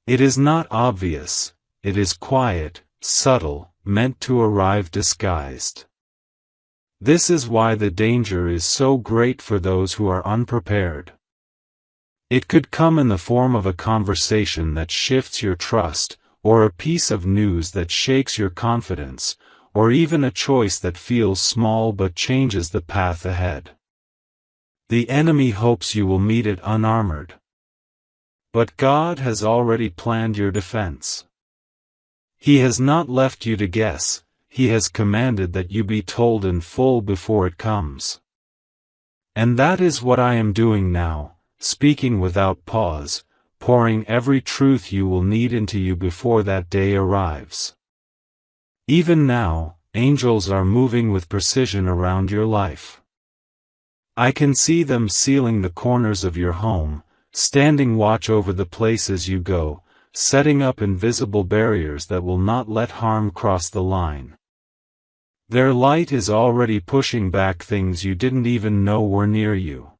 It is not obvious, it is quiet, subtle, meant to arrive disguised. This is why the danger is so great for those who are unprepared. It could come in the form of a conversation that shifts your trust, or a piece of news that shakes your confidence, or even a choice that feels small but changes the path ahead. The enemy hopes you will meet it unarmored. But God has already planned your defense. He has not left you to guess, He has commanded that you be told in full before it comes. And that is what I am doing now, speaking without pause, pouring every truth you will need into you before that day arrives. Even now, angels are moving with precision around your life. I can see them sealing the corners of your home, standing watch over the places you go, setting up invisible barriers that will not let harm cross the line. Their light is already pushing back things you didn't even know were near you.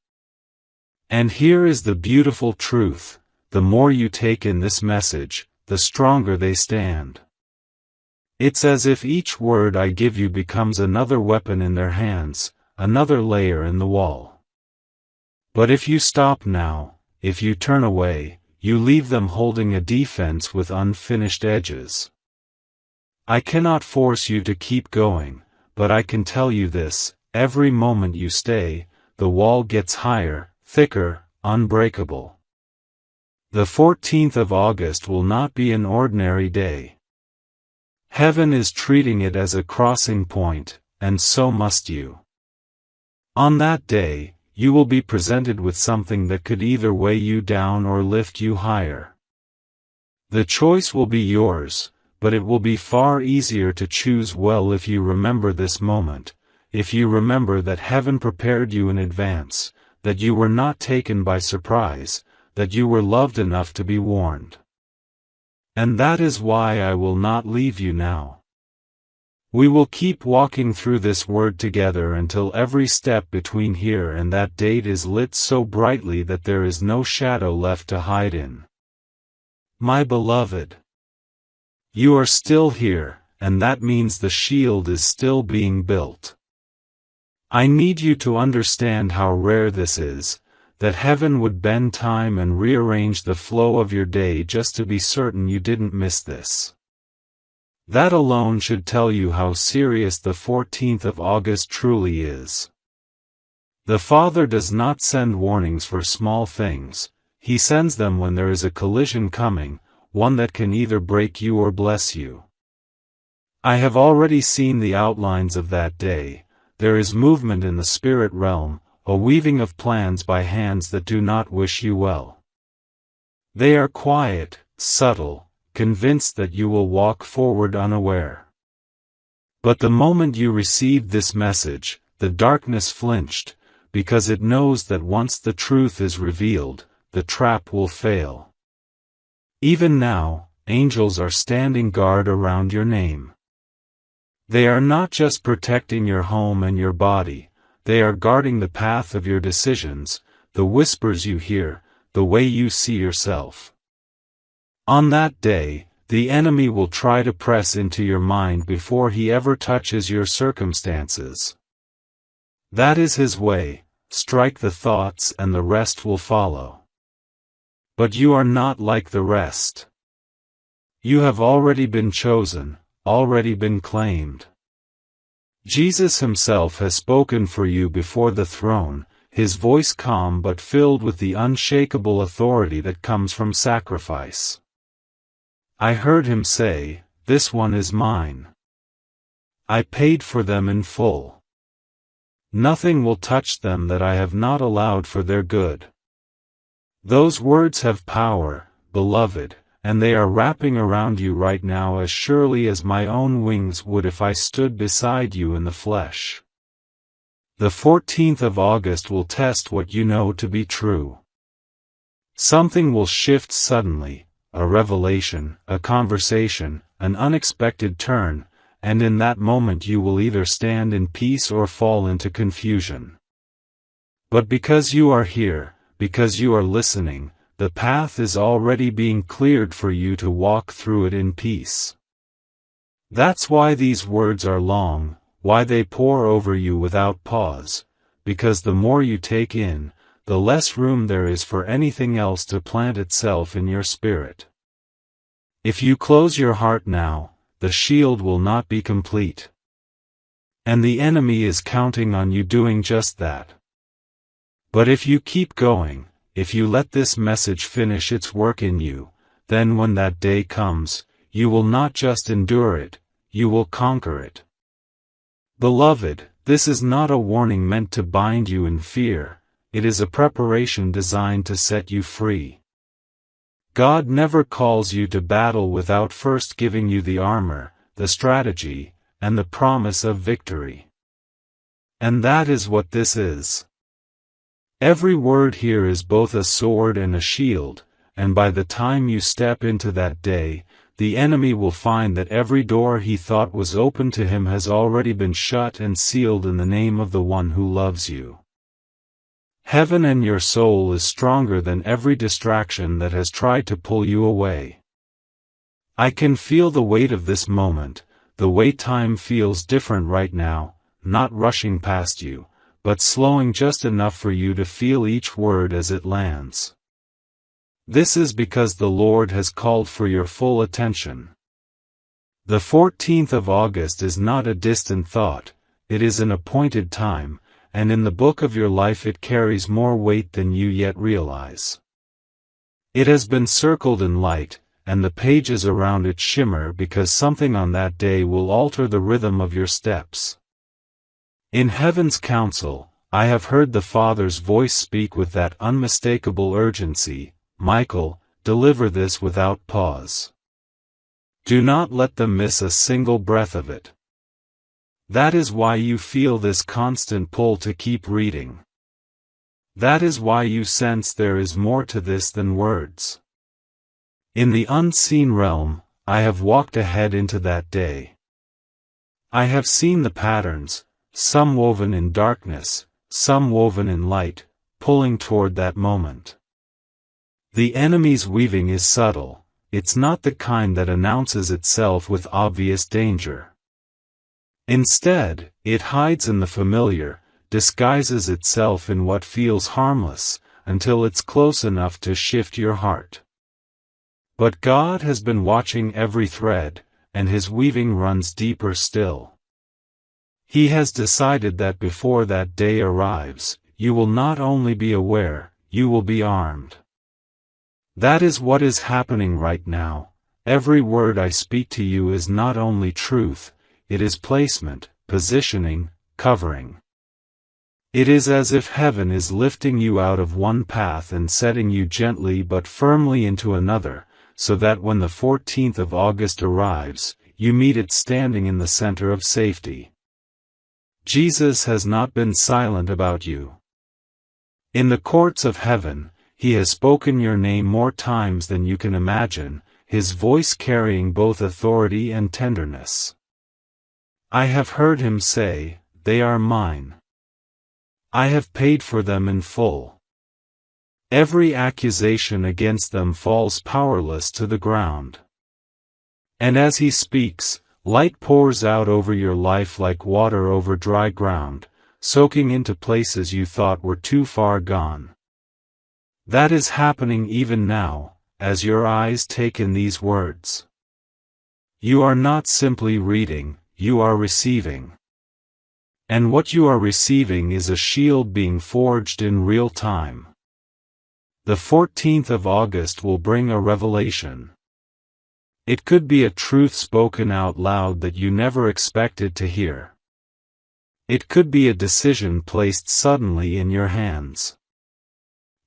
And here is the beautiful truth, the more you take in this message, the stronger they stand. It's as if each word I give you becomes another weapon in their hands, another layer in the wall. But if you stop now, if you turn away, you leave them holding a defense with unfinished edges. I cannot force you to keep going, but I can tell you this, every moment you stay, the wall gets higher, thicker, unbreakable. The 14th of August will not be an ordinary day. Heaven is treating it as a crossing point, and so must you. On that day, you will be presented with something that could either weigh you down or lift you higher. The choice will be yours, but it will be far easier to choose well if you remember this moment, if you remember that heaven prepared you in advance, that you were not taken by surprise, that you were loved enough to be warned. And that is why I will not leave you now. We will keep walking through this word together until every step between here and that date is lit so brightly that there is no shadow left to hide in. My beloved, you are still here, and that means the shield is still being built. I need you to understand how rare this is, that heaven would bend time and rearrange the flow of your day just to be certain you didn't miss this. That alone should tell you how serious the 14th of August truly is. The Father does not send warnings for small things, He sends them when there is a collision coming, one that can either break you or bless you. I have already seen the outlines of that day. There is movement in the spirit realm, a weaving of plans by hands that do not wish you well. They are quiet, subtle, convinced that you will walk forward unaware. But the moment you received this message, the darkness flinched, because it knows that once the truth is revealed, the trap will fail. Even now, angels are standing guard around your name. They are not just protecting your home and your body, they are guarding the path of your decisions, the whispers you hear, the way you see yourself. On that day, the enemy will try to press into your mind before he ever touches your circumstances. That is his way, strike the thoughts and the rest will follow. But you are not like the rest. You have already been chosen, already been claimed. Jesus himself has spoken for you before the throne, his voice calm but filled with the unshakable authority that comes from sacrifice. I heard him say, "This one is mine. I paid for them in full. Nothing will touch them that I have not allowed for their good." Those words have power, beloved, and they are wrapping around you right now as surely as my own wings would if I stood beside you in the flesh. The 14th of August will test what you know to be true. Something will shift suddenly, a revelation, a conversation, an unexpected turn, and in that moment you will either stand in peace or fall into confusion. But because you are here, because you are listening, the path is already being cleared for you to walk through it in peace. That's why these words are long, why they pour over you without pause, because the more you take in, the less room there is for anything else to plant itself in your spirit. If you close your heart now, the shield will not be complete. And the enemy is counting on you doing just that. But if you keep going, if you let this message finish its work in you, then when that day comes, you will not just endure it, you will conquer it. Beloved, this is not a warning meant to bind you in fear, it is a preparation designed to set you free. God never calls you to battle without first giving you the armor, the strategy, and the promise of victory. And that is what this is. Every word here is both a sword and a shield, and by the time you step into that day, the enemy will find that every door he thought was open to him has already been shut and sealed in the name of the one who loves you. Heaven and your soul is stronger than every distraction that has tried to pull you away. I can feel the weight of this moment, the way time feels different right now, not rushing past you, but slowing just enough for you to feel each word as it lands. This is because the Lord has called for your full attention. The 14th of August is not a distant thought, it is an appointed time, and in the book of your life it carries more weight than you yet realize. It has been circled in light, and the pages around it shimmer because something on that day will alter the rhythm of your steps. In heaven's council, I have heard the Father's voice speak with that unmistakable urgency, Michael, deliver this without pause. Do not let them miss a single breath of it. That is why you feel this constant pull to keep reading. That is why you sense there is more to this than words. In the unseen realm, I have walked ahead into that day. I have seen the patterns, some woven in darkness, some woven in light, pulling toward that moment. The enemy's weaving is subtle, it's not the kind that announces itself with obvious danger. Instead, it hides in the familiar, disguises itself in what feels harmless, until it's close enough to shift your heart. But God has been watching every thread, and His weaving runs deeper still. He has decided that before that day arrives, you will not only be aware, you will be armed. That is what is happening right now. Every word I speak to you is not only truth, it is placement, positioning, covering. It is as if heaven is lifting you out of one path and setting you gently but firmly into another, so that when the 14th of August arrives, you meet it standing in the center of safety. Jesus has not been silent about you. In the courts of heaven, He has spoken your name more times than you can imagine, His voice carrying both authority and tenderness. I have heard Him say, "They are mine. I have paid for them in full." Every accusation against them falls powerless to the ground. And as He speaks, light pours out over your life like water over dry ground, soaking into places you thought were too far gone. That is happening even now, as your eyes take in these words. You are not simply reading, you are receiving. And what you are receiving is a shield being forged in real time. The 14th of August will bring a revelation. It could be a truth spoken out loud that you never expected to hear. It could be a decision placed suddenly in your hands.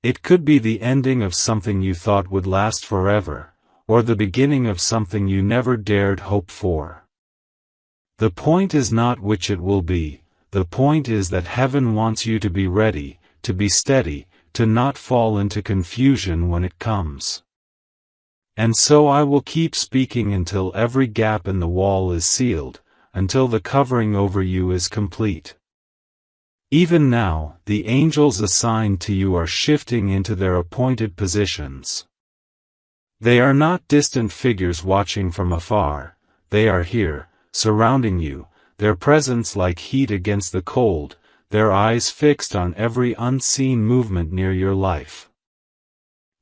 It could be the ending of something you thought would last forever, or the beginning of something you never dared hope for. The point is not which it will be, the point is that heaven wants you to be ready, to be steady, to not fall into confusion when it comes. And so I will keep speaking until every gap in the wall is sealed, until the covering over you is complete. Even now, the angels assigned to you are shifting into their appointed positions. They are not distant figures watching from afar, they are here, surrounding you, their presence like heat against the cold, their eyes fixed on every unseen movement near your life.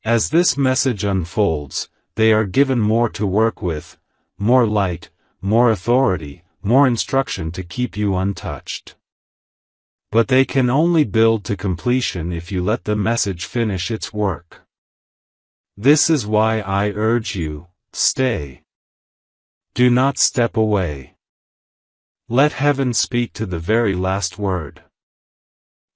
As this message unfolds, they are given more to work with, more light, more authority, more instruction to keep you untouched. But they can only build to completion if you let the message finish its work. This is why I urge you, stay. Do not step away. Let heaven speak to the very last word.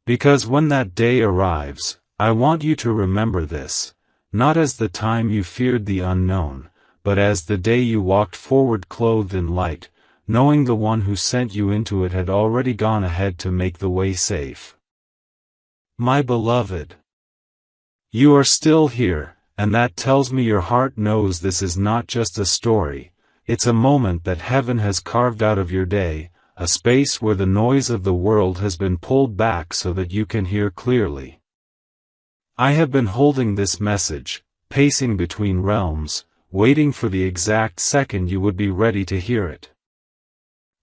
Because when that day arrives, I want you to remember this, not as the time you feared the unknown, but as the day you walked forward clothed in light, knowing the one who sent you into it had already gone ahead to make the way safe. My beloved, you are still here, and that tells me your heart knows this is not just a story, it's a moment that heaven has carved out of your day, a space where the noise of the world has been pulled back so that you can hear clearly. I have been holding this message, pacing between realms, waiting for the exact second you would be ready to hear it.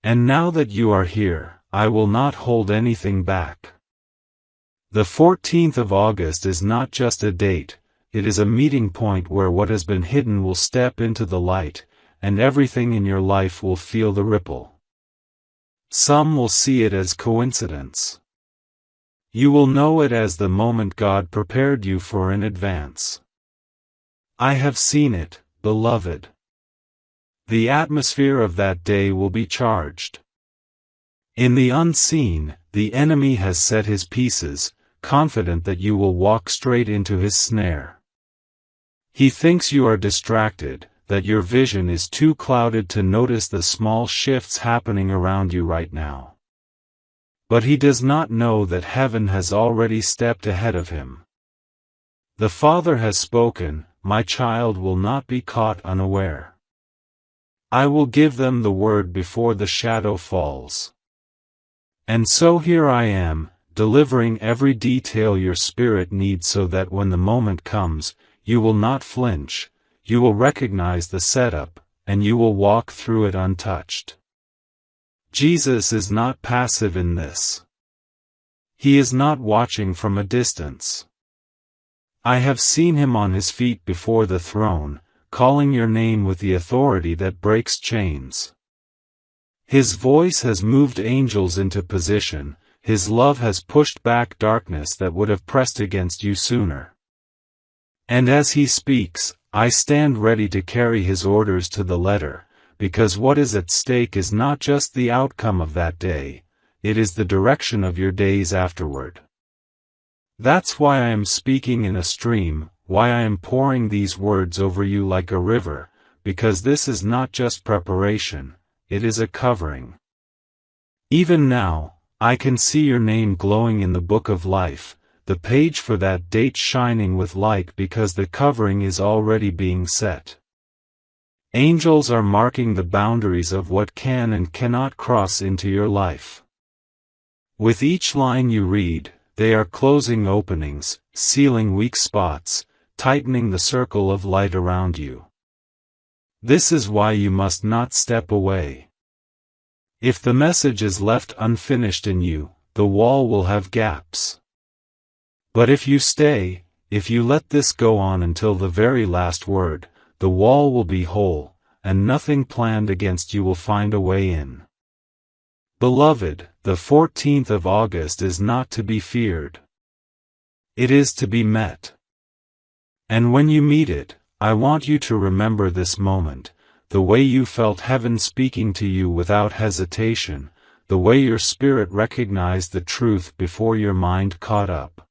And now that you are here, I will not hold anything back. The 14th of August is not just a date, it is a meeting point where what has been hidden will step into the light, and everything in your life will feel the ripple. Some will see it as coincidence. You will know it as the moment God prepared you for in advance. I have seen it, beloved. The atmosphere of that day will be charged. In the unseen, the enemy has set his pieces, confident that you will walk straight into his snare. He thinks you are distracted, that your vision is too clouded to notice the small shifts happening around you right now. But he does not know that heaven has already stepped ahead of him. The Father has spoken, "My child will not be caught unaware. I will give them the word before the shadow falls." And so here I am, delivering every detail your spirit needs so that when the moment comes, you will not flinch, you will recognize the setup, and you will walk through it untouched. Jesus is not passive in this. He is not watching from a distance. I have seen him on his feet before the throne, calling your name with the authority that breaks chains. His voice has moved angels into position, his love has pushed back darkness that would have pressed against you sooner. And as he speaks, I stand ready to carry his orders to the letter, because what is at stake is not just the outcome of that day, it is the direction of your days afterward. That's why I am speaking in a stream, why I am pouring these words over you like a river, because this is not just preparation, it is a covering. Even now, I can see your name glowing in the book of life, the page for that date shining with light because the covering is already being set. Angels are marking the boundaries of what can and cannot cross into your life. With each line you read, they are closing openings, sealing weak spots, tightening the circle of light around you. This is why you must not step away. If the message is left unfinished in you, the wall will have gaps. But if you stay, if you let this go on until the very last word, the wall will be whole, and nothing planned against you will find a way in. Beloved, the 14th of August is not to be feared. It is to be met. And when you meet it, I want you to remember this moment, the way you felt heaven speaking to you without hesitation, the way your spirit recognized the truth before your mind caught up.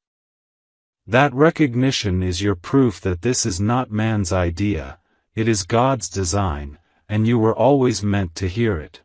That recognition is your proof that this is not man's idea, it is God's design, and you were always meant to hear it.